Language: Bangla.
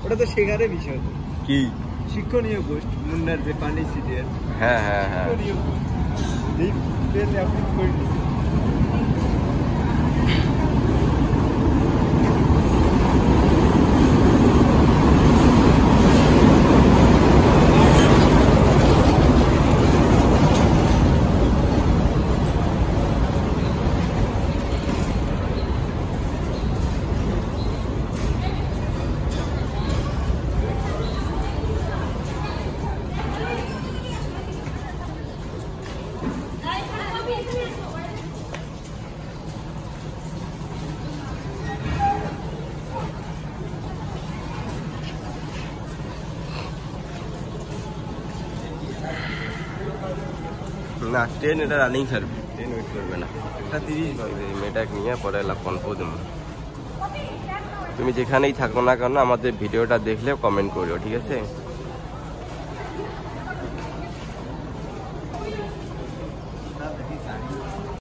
ওটা তো শেখারে বিষয় কি শিক্ষণীয় পোস্ট মুন্নার যে পানি সিটির হ্যাঁ হ্যাঁ হ্যাঁ শিক্ষণীয় পোস্ট এই পেন আপনি করে না ট্রেন এটা রানিং সার্ভিস ট্রেন ওয়েট করবে না 1:30 বাজে মেয়েটাকে নিয়ে পরে এলা কনফো দেবো তুমি যেখানেই থাকো না কেন আমাদের ভিডিওটা দেখলে কমেন্ট করিও ঠিক আছে